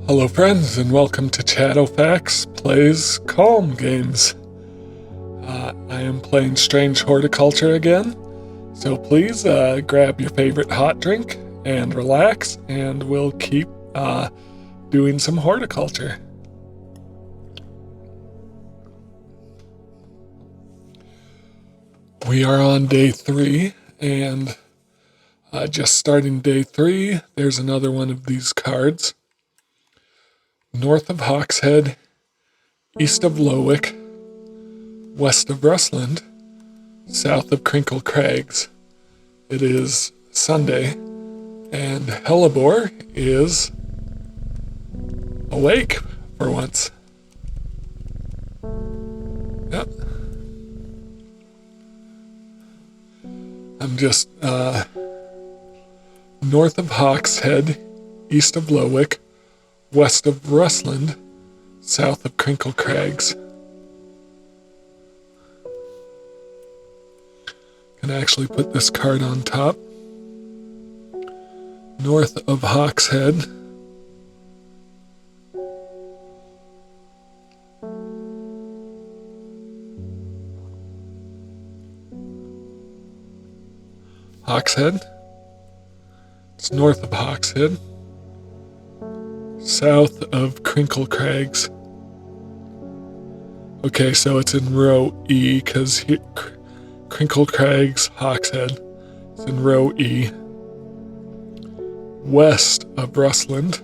Hello friends, and welcome to Shadowfax Plays Calm Games. I am playing Strange Horticulture again, so please grab your favorite hot drink and relax, and we'll keep doing some horticulture. We are on day 3, and just starting day 3, there's another one of these cards. North of Hawkshead, east of Lowick, west of Rustland, south of Crinkle Crags. It is Sunday, and Hellebore is awake for once. Yep. I'm just north of Hawkshead, east of Lowick, west of Rustland, south of Crinkle Crags. Can actually put this card on top. North of Hawkshead. Hawkshead. It's north of Hawkshead. South of Crinkle Crags. Okay, so it's in row E, because Crinkle Crags, Hawkshead. It's in row E. West of Rustland.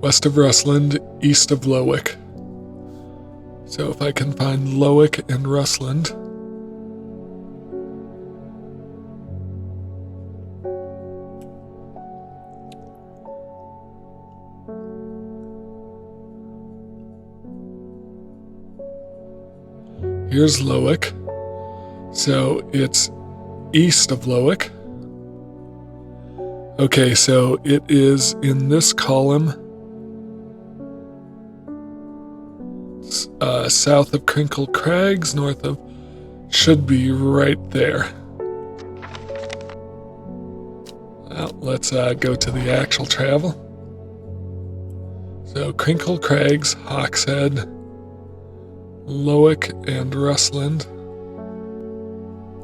West of Rustland, east of Lowick. So if I can find Lowick and Rustland. Here's Lowick, so it's east of Lowick. Okay, so it is in this column, south of Crinkle Crags, north of, should be right there. Well, let's go to the actual travel. So Crinkle Crags, Hawkshead, Lowick and Rustland.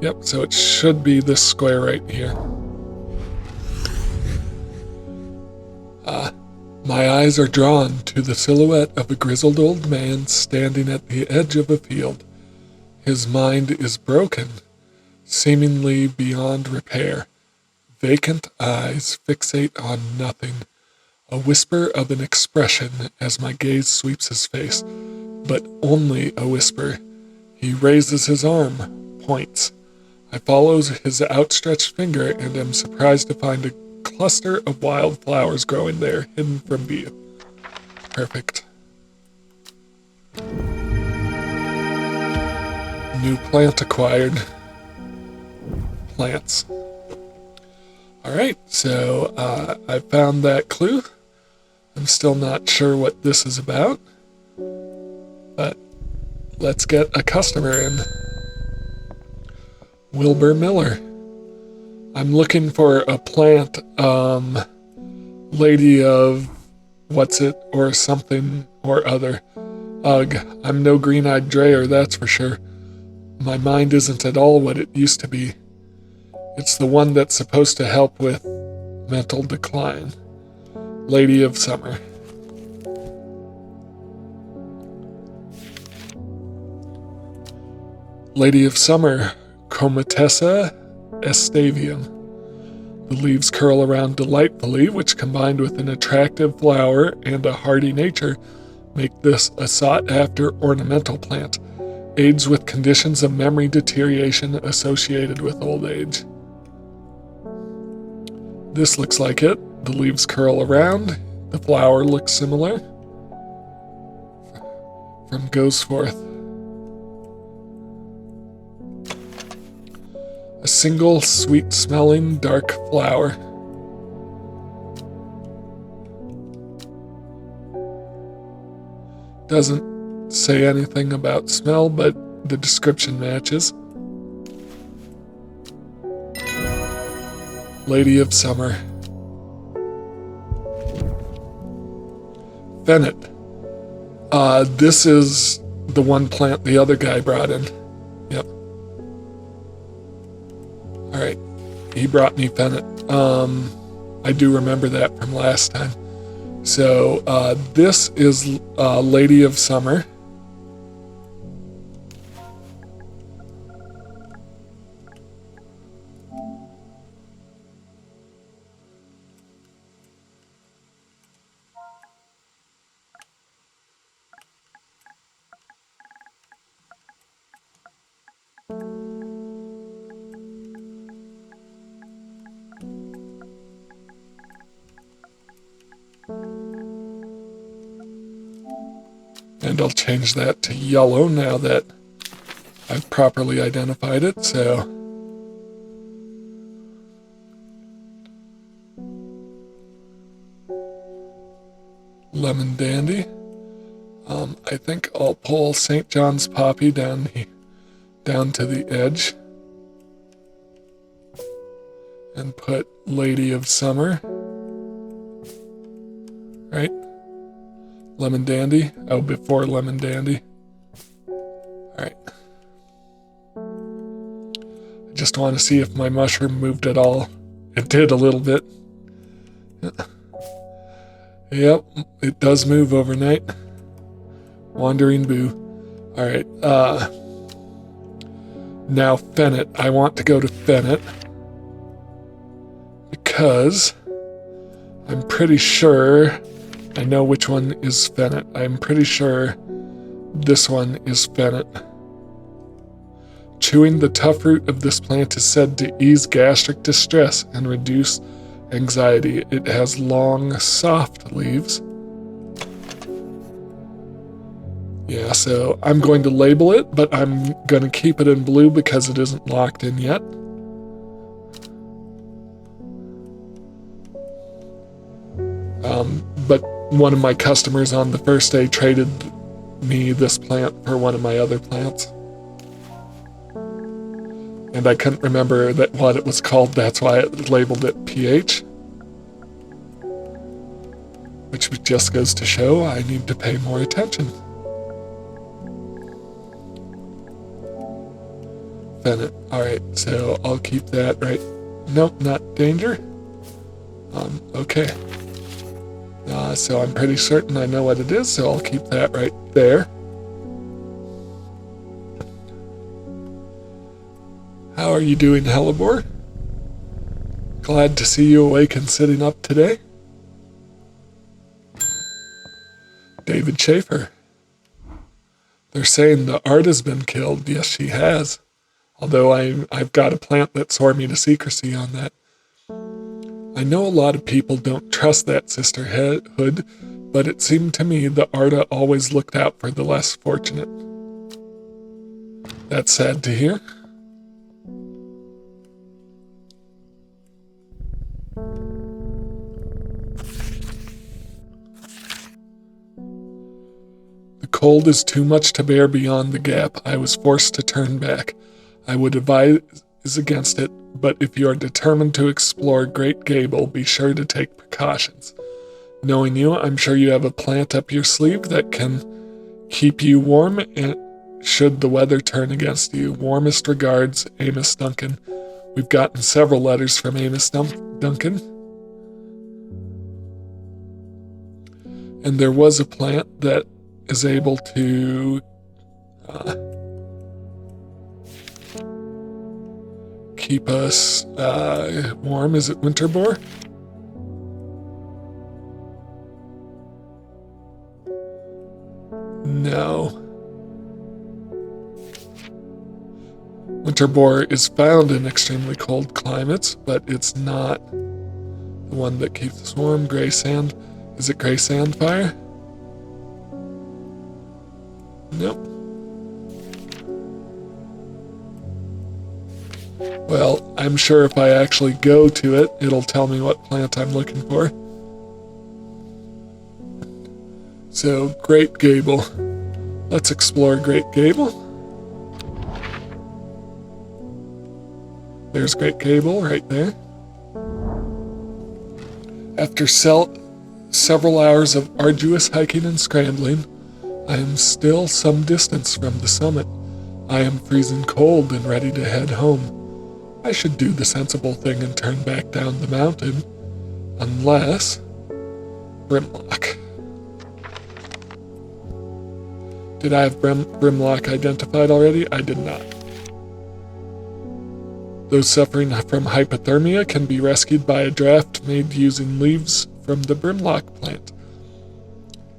Yep, so it should be this square right here. My eyes are drawn to the silhouette of a grizzled old man standing at the edge of a field. His mind is broken, seemingly beyond repair. Vacant eyes fixate on nothing. A whisper of an expression as my gaze sweeps his face. But only a whisper. He raises his arm, points. I follow his outstretched finger and am surprised to find a cluster of wild flowers growing there, hidden from view. Perfect. New plant acquired. Plants. Alright, so I found that clue. I'm still not sure what this is about. But let's get a customer in. Wilbur Miller. I'm looking for a plant, lady of what's it or something or other. Ugh, I'm no green-eyed drayer, that's for sure. My mind isn't at all what it used to be. It's the one that's supposed to help with mental decline. Lady of Summer. Lady of Summer, Comatessa estavium. The leaves curl around delightfully, which combined with an attractive flower and a hardy nature, make this a sought-after ornamental plant. Aids with conditions of memory deterioration associated with old age. This looks like it. The leaves curl around. The flower looks similar. From Goes Forth. A single sweet-smelling dark flower. Doesn't say anything about smell, but the description matches. Lady of Summer. Fennec. This is the one plant the other guy brought in. Yep. Alright. He brought me Fennec. I do remember that from last time. So, this is Lady of Summer. And I'll change that to yellow now that I've properly identified it, so. Lemon Dandy. I think I'll pull St. John's Poppy down to the edge. And put Lady of Summer. Right? Lemon Dandy. Oh, before Lemon Dandy. Alright. I just want to see if my mushroom moved at all. It did a little bit. Yep, it does move overnight. Wandering Boo. Alright, now Fennec. I want to go to Fennec. Because I'm pretty sure I know which one is Fennec. I'm pretty sure this one is Fennec. Chewing the tough root of this plant is said to ease gastric distress and reduce anxiety. It has long, soft leaves. Yeah, so I'm going to label it, but I'm going to keep it in blue because it isn't locked in yet. But one of my customers on the first day traded me this plant for one of my other plants. And I couldn't remember what it was called, that's why I labeled it PH. Which just goes to show I need to pay more attention. Fennec. Alright, so I'll keep that right. Nope, not danger. Okay. So I'm pretty certain I know what it is, so I'll keep that right there. How are you doing, Hellebore? Glad to see you awake and sitting up today. David Schaefer. They're saying the art has been killed. Yes, she has. Although I've got a plant that swore me to secrecy on that. I know a lot of people don't trust that sisterhood, but it seemed to me the Arda always looked out for the less fortunate. That's sad to hear. The cold is too much to bear beyond the gap. I was forced to turn back. I would advise against it, but if you are determined to explore Great Gable, be sure to take precautions. Knowing you, I'm sure you have a plant up your sleeve that can keep you warm and should the weather turn against you. Warmest regards, Amos Duncan. We've gotten several letters from Amos Duncan. And there was a plant that is able to keep us warm. Is it Winterbore? No. Winterbore is found in extremely cold climates, but it's not the one that keeps us warm. Gray sand. Is it gray sandfire? Nope. Well, I'm sure if I actually go to it, it'll tell me what plant I'm looking for. So, Great Gable. Let's explore Great Gable. There's Great Gable right there. After several hours of arduous hiking and scrambling, I am still some distance from the summit. I am freezing cold and ready to head home. I should do the sensible thing and turn back down the mountain. Unless... Brimlock. Did I have Brimlock identified already? I did not. Those suffering from hypothermia can be rescued by a draft made using leaves from the Brimlock plant.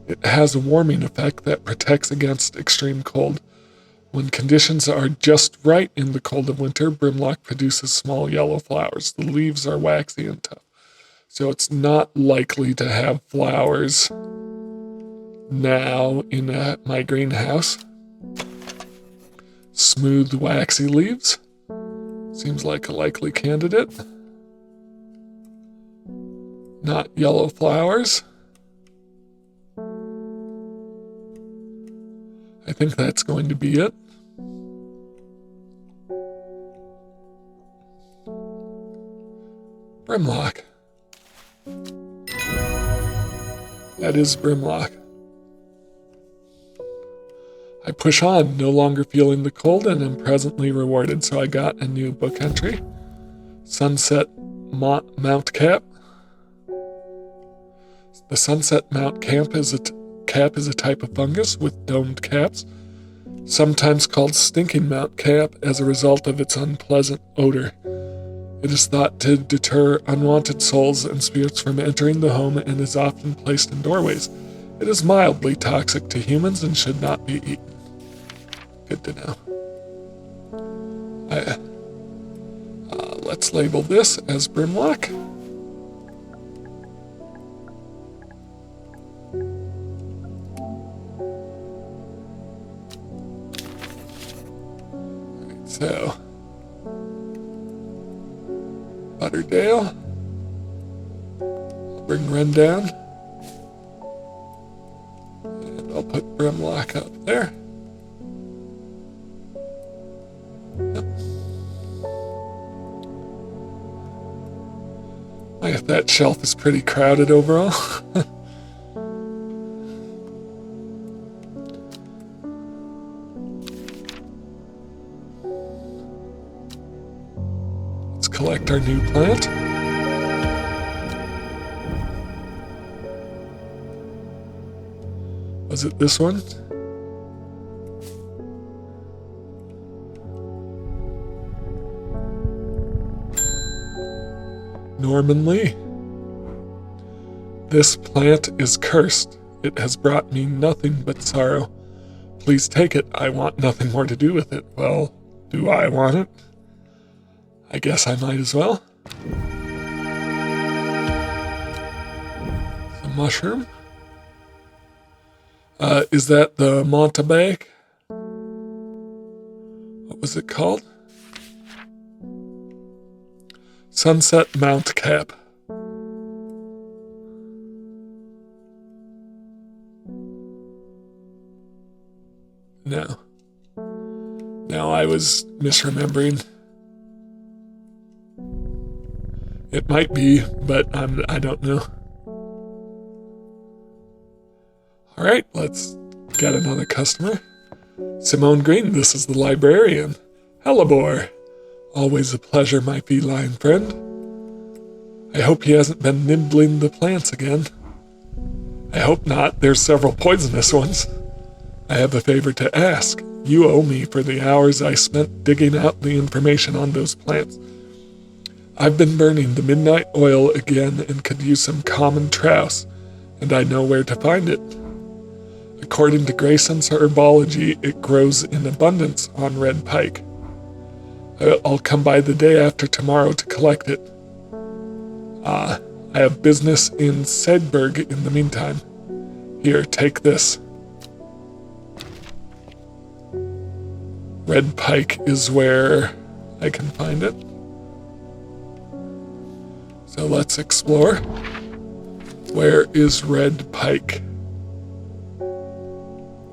It has a warming effect that protects against extreme cold. When conditions are just right in the cold of winter, Brimlock produces small yellow flowers. The leaves are waxy and tough, so it's not likely to have flowers now in my greenhouse. Smooth, waxy leaves. Seems like a likely candidate. Not yellow flowers. I think that's going to be it. Brimlock. That is Brimlock. I push on, no longer feeling the cold, and am presently rewarded. So I got a new book entry. Sunset Mount Cap. The Sunset Mount Cap is a type of fungus with domed caps, sometimes called Stinking Mount Cap as a result of its unpleasant odor. It is thought to deter unwanted souls and spirits from entering the home and is often placed in doorways. It is mildly toxic to humans and should not be eaten. Good to know. Let's label this as Brimlock. Alright, so Butterdale. I'll bring Ren down. And I'll put Brimlock up there. That shelf is pretty crowded overall. Let's collect our new plant. Was it this one? Norman Lee. This plant is cursed. It has brought me nothing but sorrow. Please take it. I want nothing more to do with it. Well, do I want it? I guess I might as well. The mushroom. Is that the Montabac? What was it called? Sunset Mount Cap. No. No, I was misremembering. It might be, but I don't know. All right, let's get another customer. Simone Green, this is the librarian. Hellebore. Always a pleasure, my feline friend. I hope he hasn't been nibbling the plants again. I hope not. There's several poisonous ones. I have a favor to ask. You owe me for the hours I spent digging out the information on those plants. I've been burning the midnight oil again and could use some common trouse, and I know where to find it. According to Grayson's herbology, it grows in abundance on red pike. I'll come by the day after tomorrow to collect it. I have business in Sedberg in the meantime. Here, take this. Red pike is where I can find it. So let's explore. Where is red pike?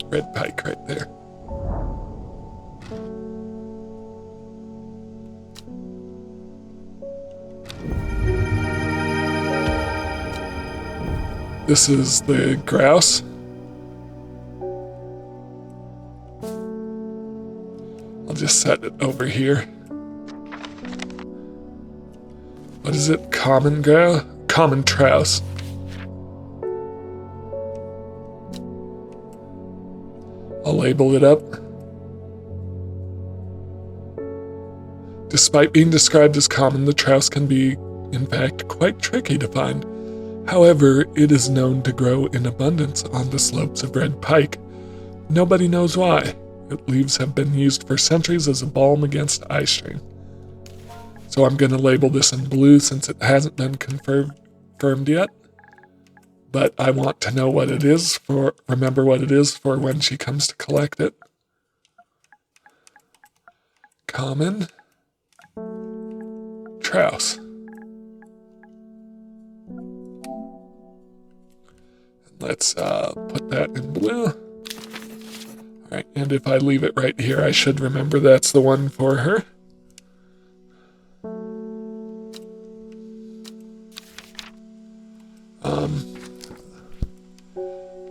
Red pike right there. This is the grouse. I'll just set it over here. What is it? Common grouse? Common trouse. I'll label it up. Despite being described as common, the trouse can be, in fact, quite tricky to find. However, it is known to grow in abundance on the slopes of red pike. Nobody knows why. Its leaves have been used for centuries as a balm against eye strain. So I'm going to label this in blue since it hasn't been confirmed yet. But I want to know what it is remember what it is for when she comes to collect it. Common trouse. Let's put that in blue. All right, and if I leave it right here, I should remember that's the one for her.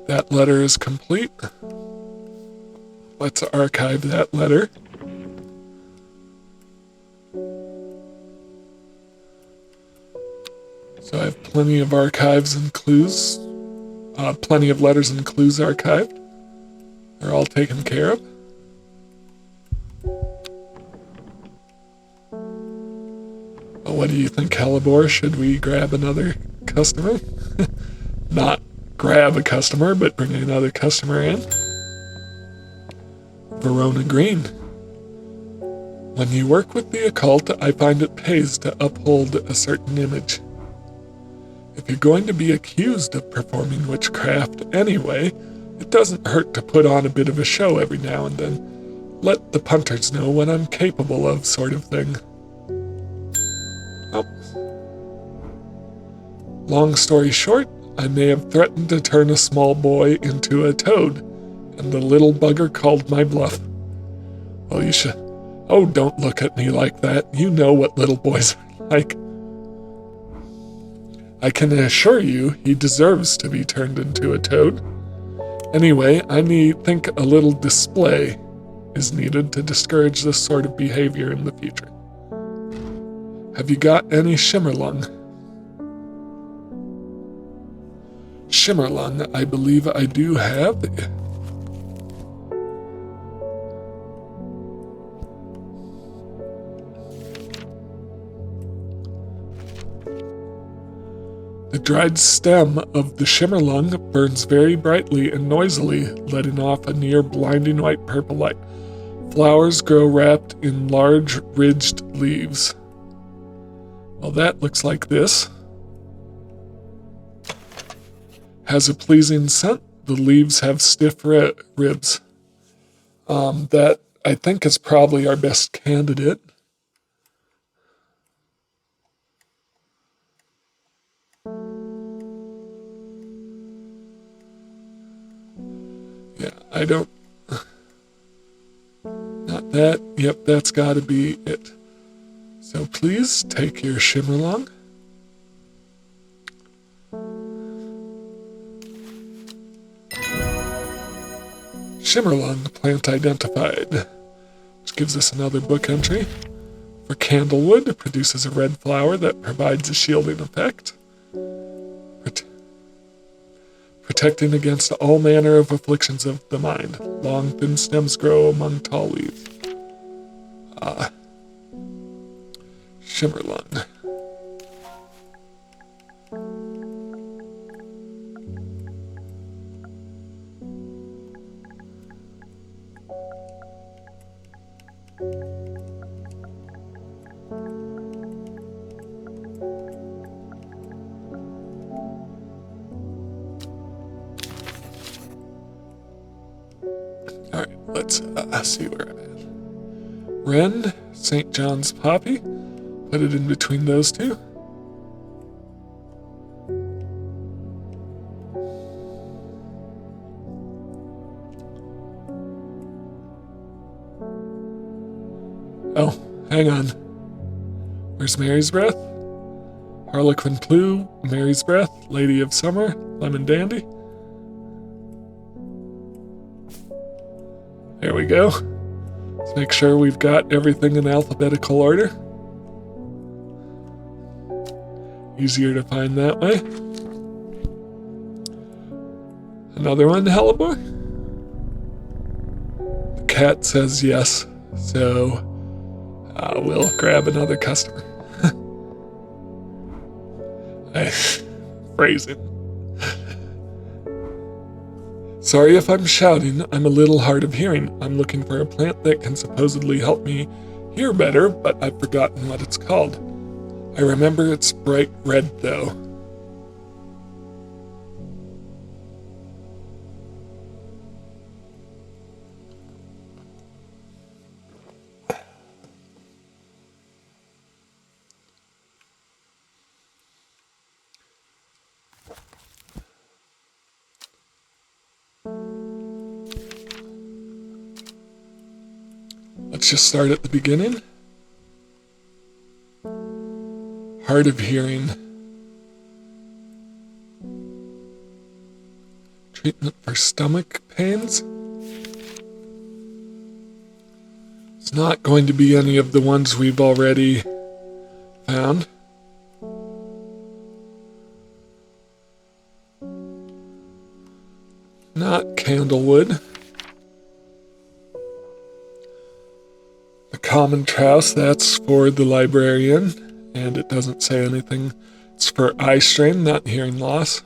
That letter is complete. Let's archive that letter. So I have plenty of archives and clues. Plenty of letters and clues archived. They're all taken care of. Well, what do you think, Hellebore? Should we grab another customer? Not grab a customer, but bring another customer in. Verona Green. When you work with the occult, I find it pays to uphold a certain image. If you're going to be accused of performing witchcraft anyway, it doesn't hurt to put on a bit of a show every now and then. Let the punters know what I'm capable of, sort of thing. Oh. Long story short, I may have threatened to turn a small boy into a toad, and the little bugger called my bluff. Well, you should... Oh, don't look at me like that. You know what little boys are like. I can assure you he deserves to be turned into a toad. Anyway, I think a little display is needed to discourage this sort of behavior in the future. Have you got any Shimmerlung? Shimmerlung, I believe I do have. The dried stem of the Shimmerlung burns very brightly and noisily, letting off a near blinding white purple light. Flowers grow wrapped in large ridged leaves. Well, that looks like this. Has a pleasing scent. The leaves have stiff ribs. That, I think, is probably our best candidate. Yeah, I don't... Not that. Yep, that's got to be it. So please take your Shimmerlung. Shimmerlung, plant identified, which gives us another book entry. For candlewood, it produces a red flower that provides a shielding effect, protecting against all manner of afflictions of the mind. Long, thin stems grow among tall leaves. Shimmerlung. Alright, let's see where I'm at. Wren, St. John's poppy. Put it in between those two. Oh, hang on. Where's Mary's Breath? Harlequin Plume, Mary's Breath, Lady of Summer, Lemon Dandy. There we go. Let's make sure we've got everything in alphabetical order. Easier to find that way. Another one, Hellebore. The cat says yes, so we'll grab another customer. Phrasing. Sorry if I'm shouting, I'm a little hard of hearing. I'm looking for a plant that can supposedly help me hear better, but I've forgotten what it's called. I remember it's bright red, though. Let's just start at the beginning. Hard of hearing. Treatment for stomach pains. It's not going to be any of the ones we've already found. Not candlewood. The common trowse, that's for the librarian, and it doesn't say anything. It's for eye strain, not hearing loss.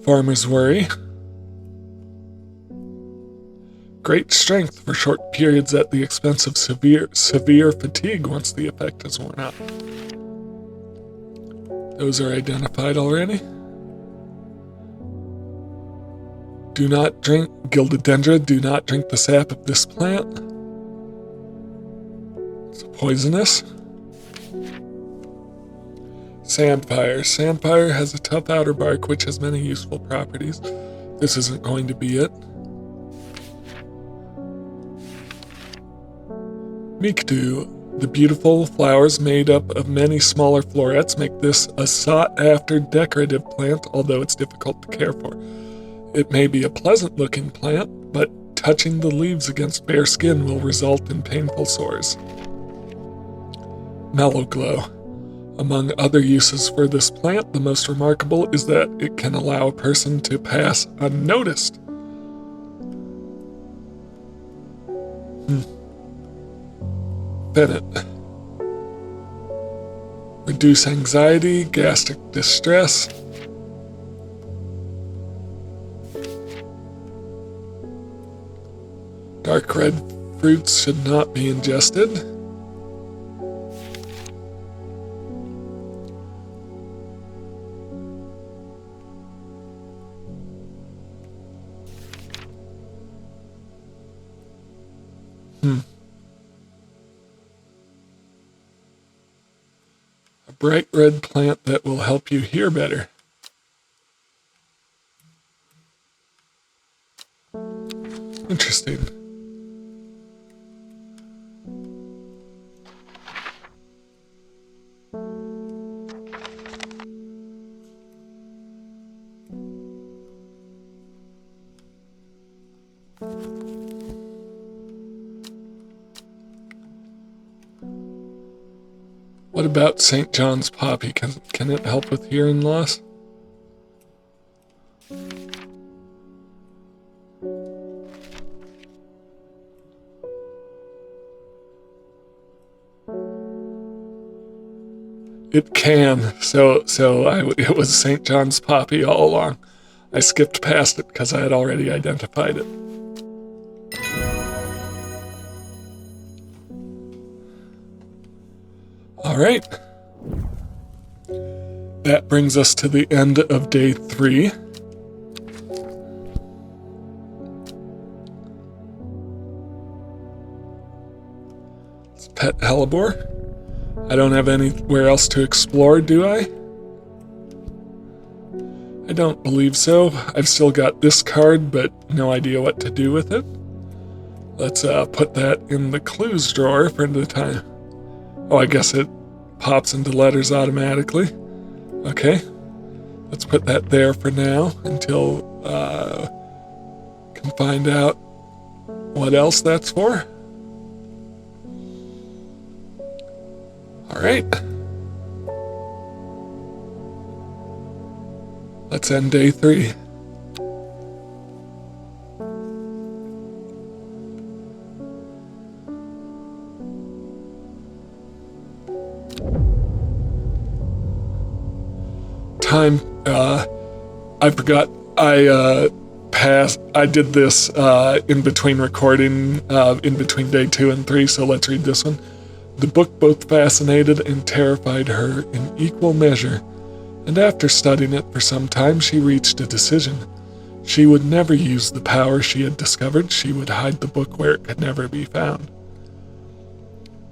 Farmer's worry. Great strength for short periods at the expense of severe fatigue once the effect is worn out. Those are identified already. Do not drink Gildedendra. Do not drink the sap of this plant. It's poisonous. Sandfire. Sandfire has a tough outer bark which has many useful properties. This isn't going to be it. Mikdu. The beautiful flowers made up of many smaller florets make this a sought-after decorative plant, although it's difficult to care for. It may be a pleasant-looking plant, but touching the leaves against bare skin will result in painful sores. Mellow glow. Among other uses for this plant, the most remarkable is that it can allow a person to pass unnoticed. Bennett. Reduce anxiety, gastric distress. Dark red fruits should not be ingested. A bright red plant that will help you hear better. Interesting. What about St. John's poppy? Can it help with hearing loss? It can. It was St. John's poppy all along. I skipped past it because I had already identified it. All right. That brings us to the end of day 3. Let's pet Hellebore. I don't have anywhere else to explore, do I? I don't believe so. I've still got this card, but no idea what to do with it. Let's put that in the clues drawer for the time. Oh, I guess it pops into letters automatically. Okay, let's put that there for now until can find out what else that's for. All right. Let's end day 3. Time, I forgot, I did this in between recording, in between day 2 and 3, so let's read this one. The book both fascinated and terrified her in equal measure, and after studying it for some time, she reached a decision. She would never use the power she had discovered. She would hide the book where it could never be found.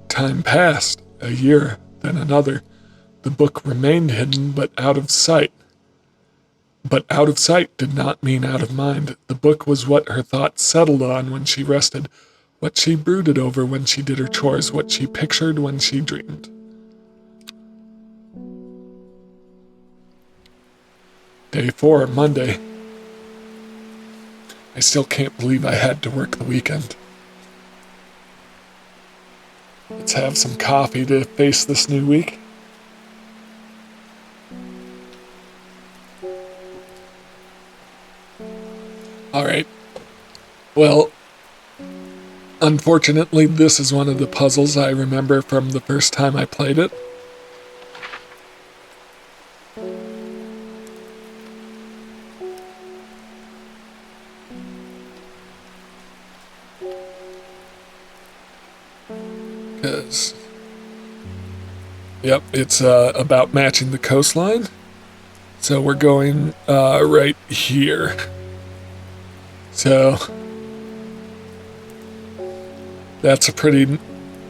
Time passed, a year, then another. The book remained hidden, but out of sight. But out of sight did not mean out of mind. The book was what her thoughts settled on when she rested, what she brooded over when she did her chores, what she pictured when she dreamed. Day 4, Monday. I still can't believe I had to work the weekend. Let's have some coffee to face this new week. Alright. Well, unfortunately, this is one of the puzzles I remember from the first time I played it. Because, yep, it's about matching the coastline. So we're going right here. So that's a pretty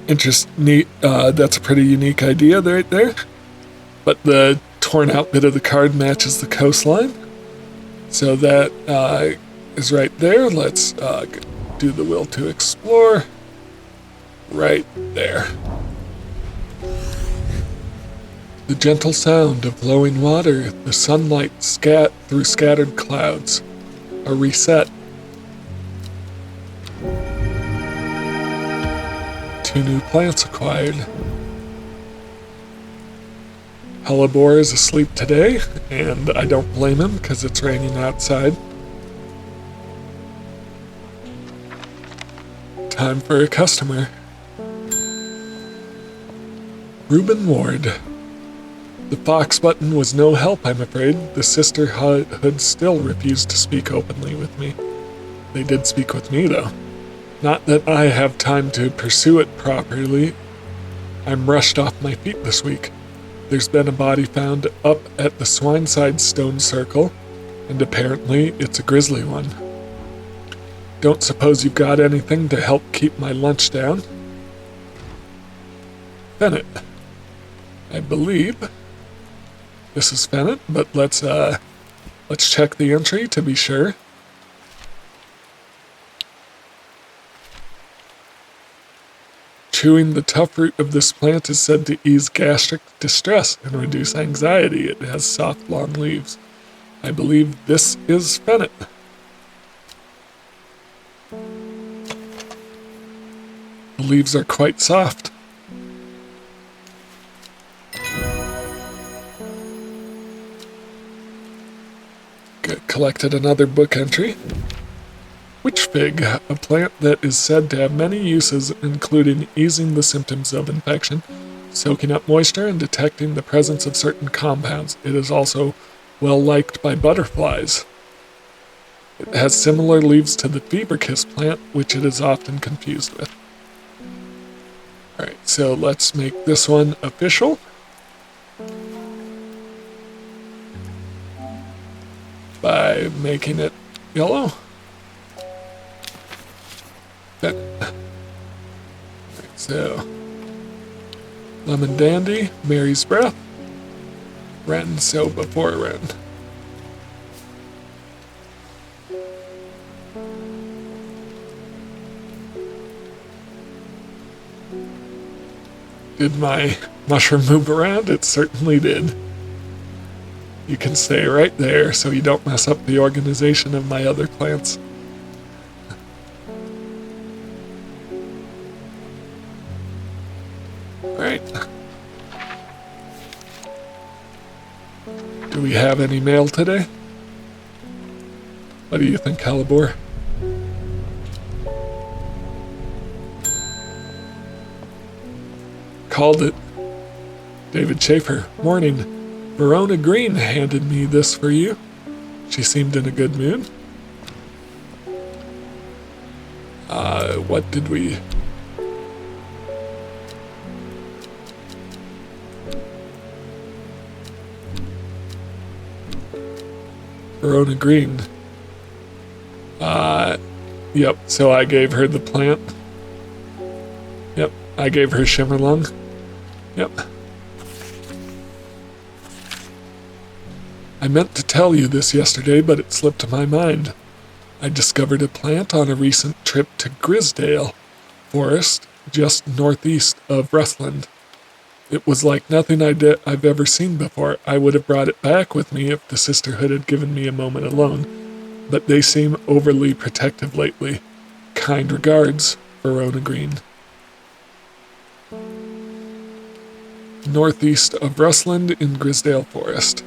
that's a pretty unique idea right there. But the torn out bit of the card matches the coastline. So that is right there. Let's do the will to explore right there. The gentle sound of flowing water, the sunlight through scattered clouds. A reset. 2 new plants acquired. Hellebore is asleep today, and I don't blame him because it's raining outside. Time for a customer. Reuben Ward. The Fox button was no help, I'm afraid. The sisterhood still refused to speak openly with me. They did speak with me, though. Not that I have time to pursue it properly. I'm rushed off my feet this week. There's been a body found up at the Swineside Stone Circle, and apparently it's a grisly one. Don't suppose you've got anything to help keep my lunch down? Bennett. I believe this is Bennett, but let's check the entry to be sure. Chewing the tough root of this plant is said to ease gastric distress and reduce anxiety. It has soft, long leaves. I believe this is fennel. The leaves are quite soft. Collected another book entry. Witch fig, a plant that is said to have many uses, including easing the symptoms of infection, soaking up moisture, and detecting the presence of certain compounds. It is also well liked by butterflies. It has similar leaves to the fever kiss plant, which it is often confused with. Alright, so let's make this one official. By making it yellow. Right, so Lemon Dandy, Mary's Breath, Wren, so before Wren. Did my mushroom move around? It certainly did. You can stay right there so you don't mess up the organization of my other plants. Alright. Do we have any mail today? What do you think, Hellebore? Called it. David Schaefer, morning. Verona Green handed me this for you. She seemed in a good mood. What did we... Verona Green. Yep, so I gave her the plant. Yep, I gave her Shimmerlung. Yep. I meant to tell you this yesterday, but it slipped my mind. I discovered a plant on a recent trip to Grisdale Forest, just northeast of Rutland. It was like nothing I've ever seen before. I would have brought it back with me if the sisterhood had given me a moment alone, but they seem overly protective lately. Kind regards, Verona Green. Northeast of Rutland in Grisdale Forest.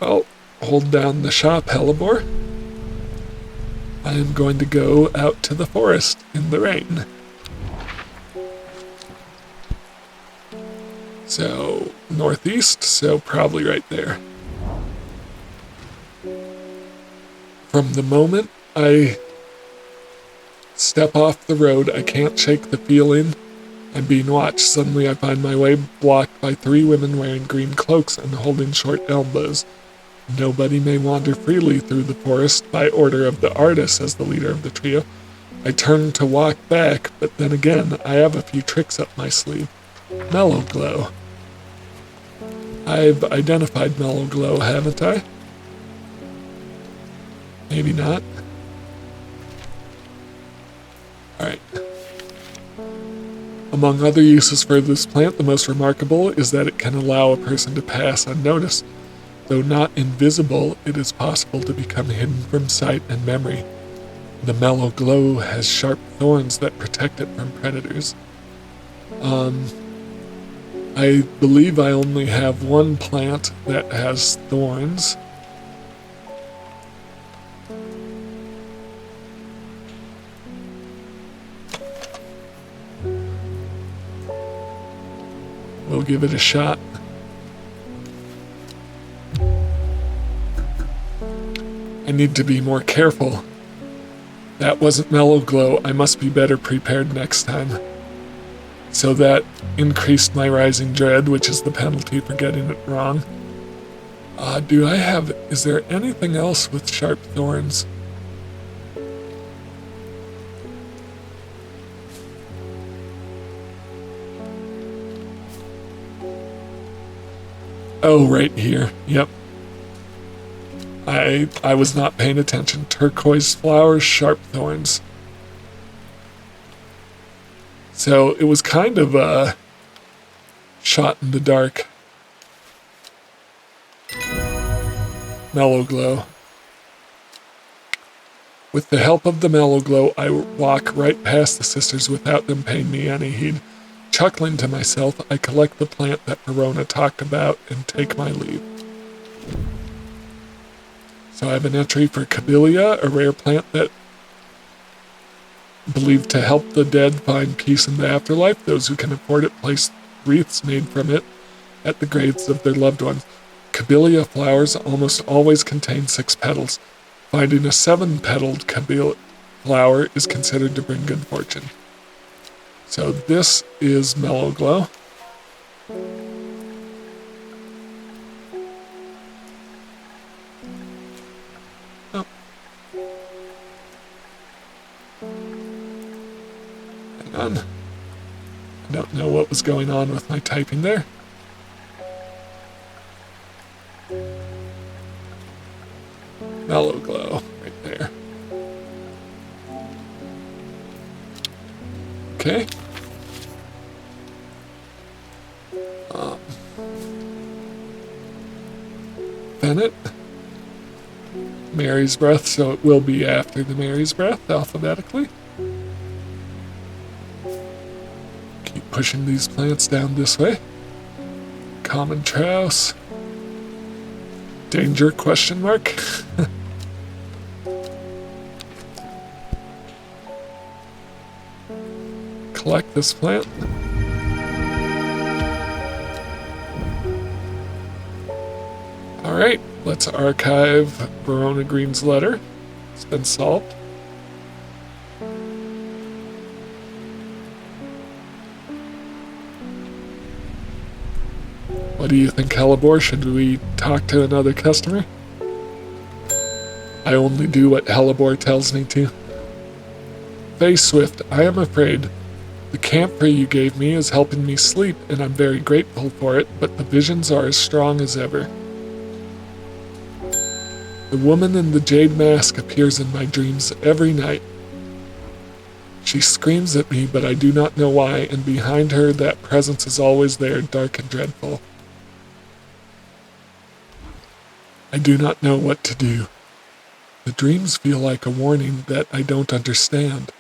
Well, hold down the shop, Hellebore. I am going to go out to the forest in the rain. So, northeast, so probably right there. From the moment I step off the road, I can't shake the feeling I'm being watched. Suddenly I find my way blocked by 3 women wearing green cloaks and holding short elbows. Nobody may wander freely through the forest by order of the artist, says the leader of the trio. I turn to walk back, but then again, I have a few tricks up my sleeve. Mellow Glow. I've identified Mellow Glow, haven't I? Maybe not. Alright. Among other uses for this plant, the most remarkable is that it can allow a person to pass unnoticed. Though not invisible, it is possible to become hidden from sight and memory. The Mellow Glow has sharp thorns that protect it from predators. I believe I only have one plant that has thorns. We'll give it a shot. I need to be more careful. That wasn't Mellow Glow. I must be better prepared next time. So that increased my rising dread, which is the penalty for getting it wrong. Is there anything else with sharp thorns? Oh, right here. Yep. I was not paying attention. Turquoise flowers, sharp thorns. So it was kind of a shot in the dark. Mellow Glow. With the help of the Mellow Glow, I walk right past the sisters without them paying me any heed. Chuckling to myself, I collect the plant that Verona talked about and take my leave. So I have an entry for Cabilia, a rare plant that believed to help the dead find peace in the afterlife. Those who can afford it place wreaths made from it at the graves of their loved ones. Cabilia flowers almost always contain 6 petals. Finding a 7-petaled Cabilia flower is considered to bring good fortune. So this is Mellow Glow. Oh. Hang on. I don't know what was going on with my typing there. Mellow Glow, right there. Okay. Bennett. Mary's breath, so it will be after the Mary's breath, alphabetically. Keep pushing these plants down this way. Common Trouse. Danger, question mark? Collect this plant. Alright, let's archive Verona Green's letter. It's been solved. What do you think, Hellebore? Should we talk to another customer? I only do what Hellebore tells me to. Faye Swift, I am afraid. The camphor you gave me is helping me sleep, and I'm very grateful for it, but the visions are as strong as ever. The woman in the jade mask appears in my dreams every night. She screams at me, but I do not know why, and behind her that presence is always there, dark and dreadful. I do not know what to do. The dreams feel like a warning that I don't understand,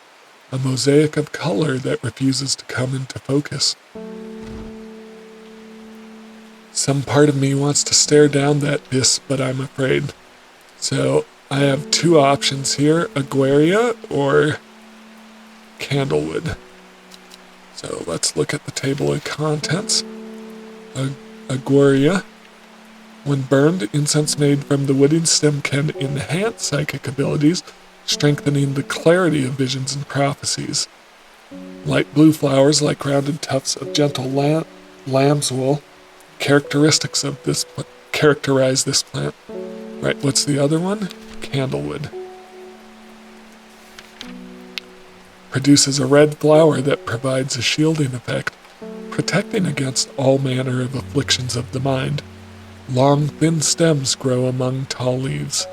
a mosaic of color that refuses to come into focus. Some part of me wants to stare down that abyss, but I'm afraid. So I have two options here, Aguaria or Candlewood. So let's look at the table of contents. Aguaria. When burned, incense made from the woody stem can enhance psychic abilities, strengthening the clarity of visions and prophecies. Light blue flowers like rounded tufts of gentle lamb's wool characterize this plant. Right, what's the other one? Candlewood. Produces a red flower that provides a shielding effect, protecting against all manner of afflictions of the mind. Long, thin stems grow among tall leaves.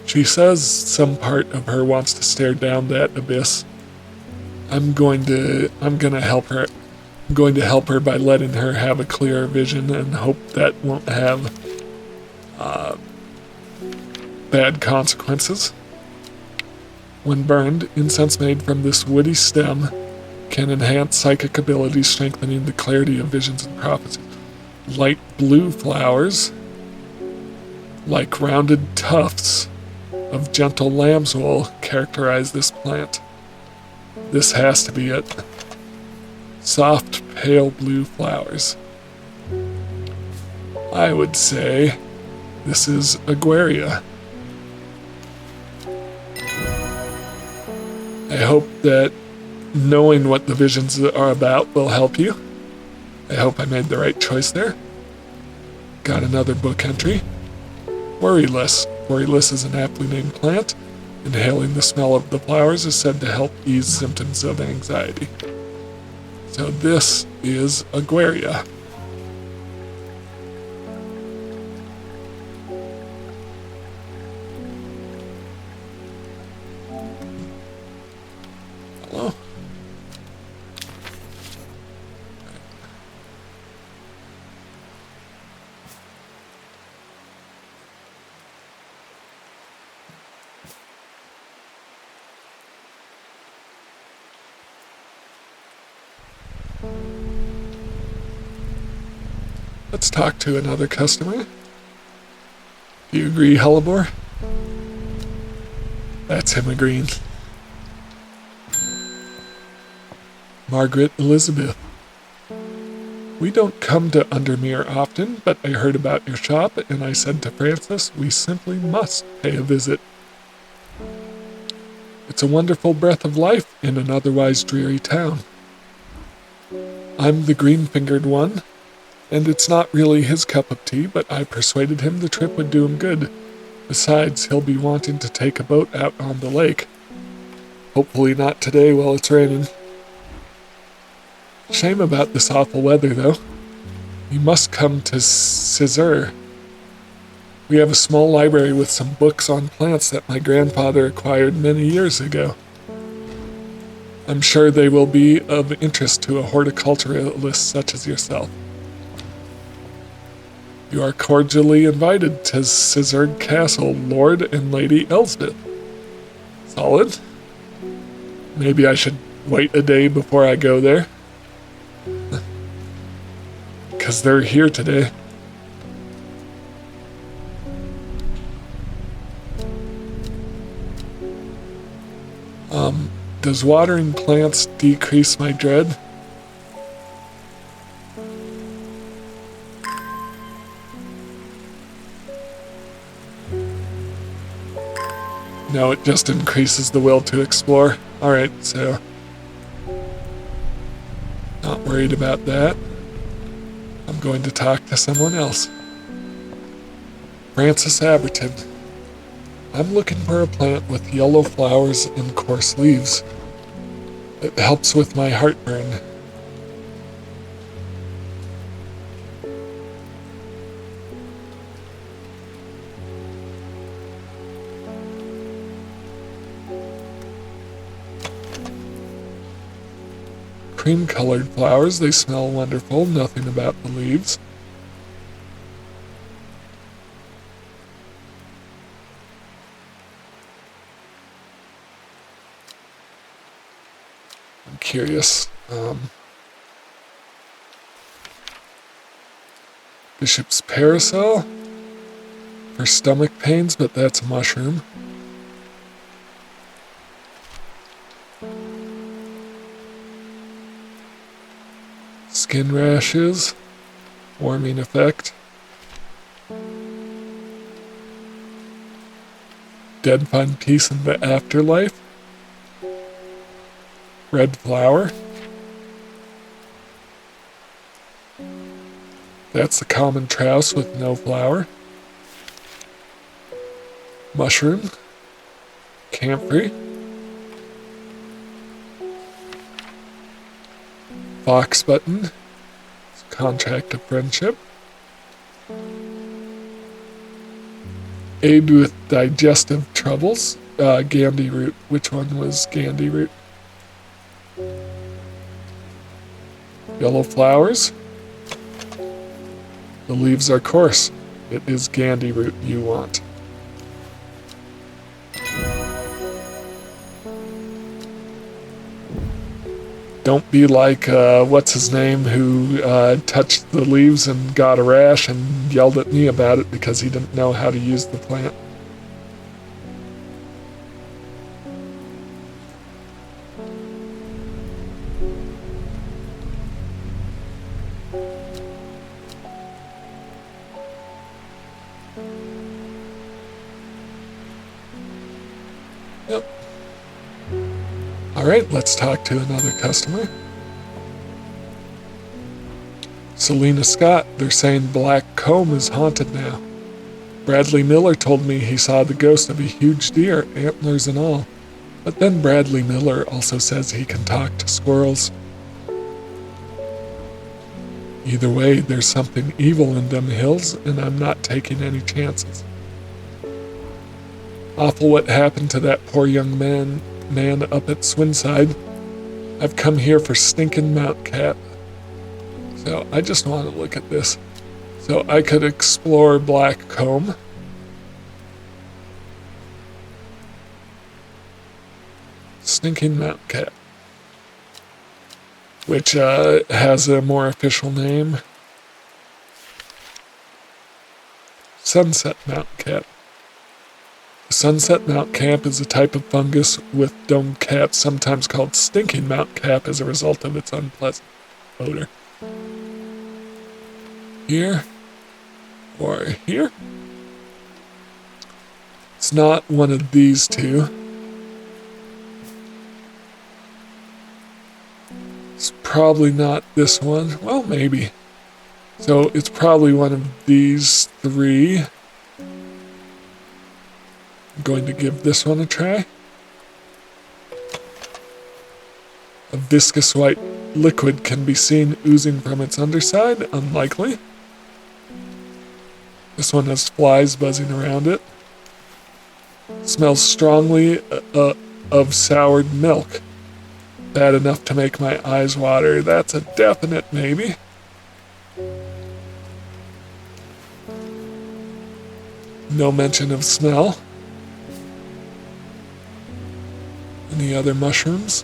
She says some part of her wants to stare down that abyss. I'm going to help her. I'm going to help her by letting her have a clearer vision and hope that won't have bad consequences. When burned, incense made from this woody stem can enhance psychic abilities, strengthening the clarity of visions and prophecies. Light blue flowers, like rounded tufts of gentle lamb's wool, characterize this plant. This has to be it. Soft, pale blue flowers. I would say this is Aguaria. I hope that knowing what the visions are about will help you. I hope I made the right choice there. Got another book entry. Worryless. Worryless is an aptly named plant. Inhaling the smell of the flowers is said to help ease symptoms of anxiety. So this is Aguaria. Hello? Let's talk to another customer. Do you agree, Hellebore? That's him agreeing. Margaret Elizabeth. We don't come to Undermere often, but I heard about your shop and I said to Francis, we simply must pay a visit. It's a wonderful breath of life in an otherwise dreary town. I'm the green-fingered one, and it's not really his cup of tea, but I persuaded him the trip would do him good. Besides, he'll be wanting to take a boat out on the lake. Hopefully not today while it's raining. Shame about this awful weather, though. You must come to Cizur. We have a small library with some books on plants that my grandfather acquired many years ago. I'm sure they will be of interest to a horticulturalist such as yourself. You are cordially invited to Scissored Castle, Lord and Lady Elsbeth. Solid. Maybe I should wait a day before I go there. Because they're here today. Does watering plants decrease my dread? No, it just increases the will to explore. Alright, so not worried about that. I'm going to talk to someone else. Francis Aberton. I'm looking for a plant with yellow flowers and coarse leaves. It helps with my heartburn. Cream-colored flowers, they smell wonderful, nothing about the leaves. I'm curious. Bishop's parasol for stomach pains, but that's a mushroom. Skin rashes, warming effect. Dead find peace in the afterlife. Red flower. That's the common trouse with no flower. Mushroom. Camphor. Fox button. It's a contract of friendship. Aid with digestive troubles. Gandhi root. Which one was Gandhi root? Yellow flowers. The leaves are coarse. It is Gandhi root you want. Don't be like, what's his name, who touched the leaves and got a rash and yelled at me about it because he didn't know how to use the plant. Yep. Alright, let's talk to another customer. Selena Scott, they're saying Black Comb is haunted now. Bradley Miller told me he saw the ghost of a huge deer, antlers and all. But then Bradley Miller also says he can talk to squirrels. Either way, there's something evil in them hills, and I'm not taking any chances. Awful what happened to that poor young man up at Swinside. I've come here for stinking Mount Cat. So I just want to look at this. So I could explore Black Comb. Stinking Mount Cat. Which has a more official name. Sunset Mount Cat. The Sunset Mount Cap is a type of fungus with domed caps, sometimes called stinking Mount Cap as a result of its unpleasant odor. Here, or here? It's not one of these two. It's probably not this one. Well, maybe. So it's probably one of these three. I'm going to give this one a try. A viscous white liquid can be seen oozing from its underside. Unlikely. This one has flies buzzing around it. Smells strongly of soured milk. bad enough to make my eyes water. That's a definite maybe. No mention of smell. Any other mushrooms?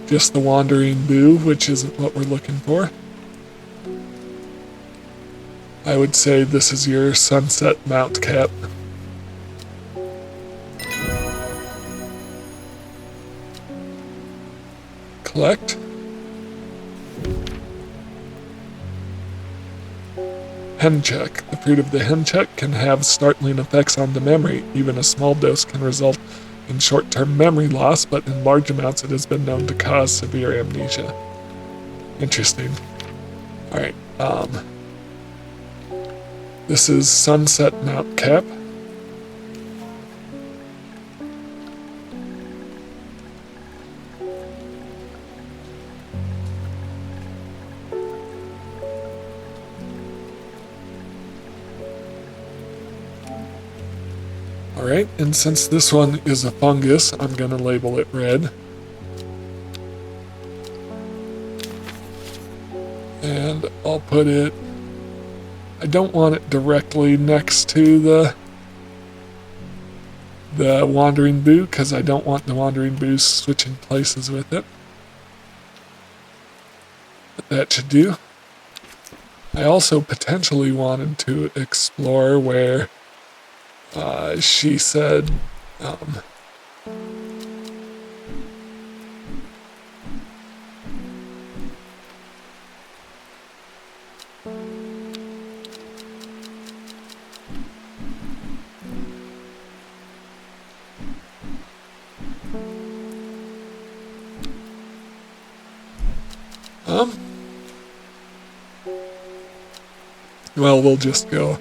Just the wandering boo, which isn't what we're looking for. I would say this is your sunset mount cap. Collect. Hencheck. The fruit of the hencheck can have startling effects on the memory. Even a small dose can result in short-term memory loss, but in large amounts it has been known to cause severe amnesia. Interesting. Alright, this is Sunset Mount Cap. Alright, and since this one is a fungus, I'm going to label it red. And I'll put it... I don't want it directly next to the wandering boo, because I don't want the wandering boo switching places with it. But that should do. I also potentially wanted to explore where she said, well, we'll just go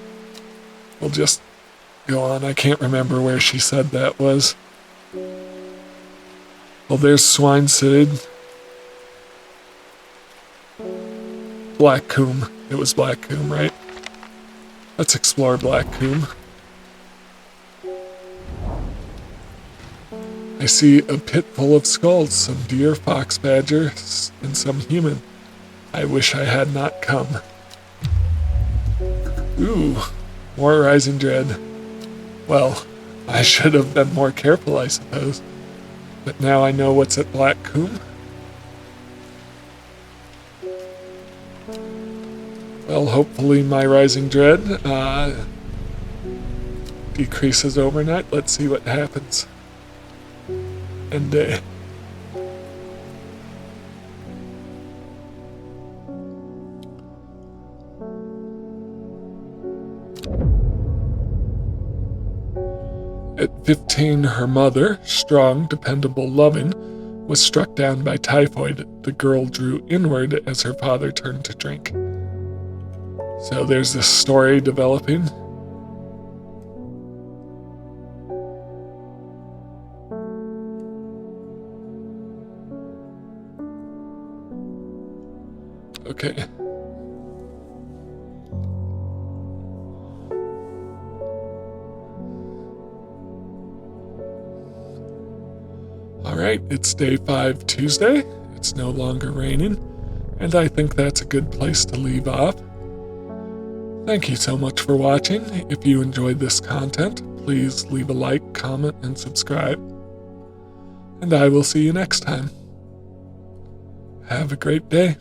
on. I can't remember where she said that was. Well, there's swine seed. Black coom. It was black coom, right? Let's explore black coom. I see a pit full of skulls, some deer, fox badger, and some human. I wish I had not come. Ooh, more rising dread. Well, I should have been more careful, I suppose. But now I know what's at Black Coombe. Well, hopefully my rising dread decreases overnight. Let's see what happens. End day. At 15, her mother, strong, dependable, loving, was struck down by typhoid. The girl drew inward as her father turned to drink. So there's this story developing. Okay. Alright, it's day 5 Tuesday. It's no longer raining, and I think that's a good place to leave off. Thank you so much for watching. If you enjoyed this content, please leave a like, comment, and subscribe. And I will see you next time. Have a great day.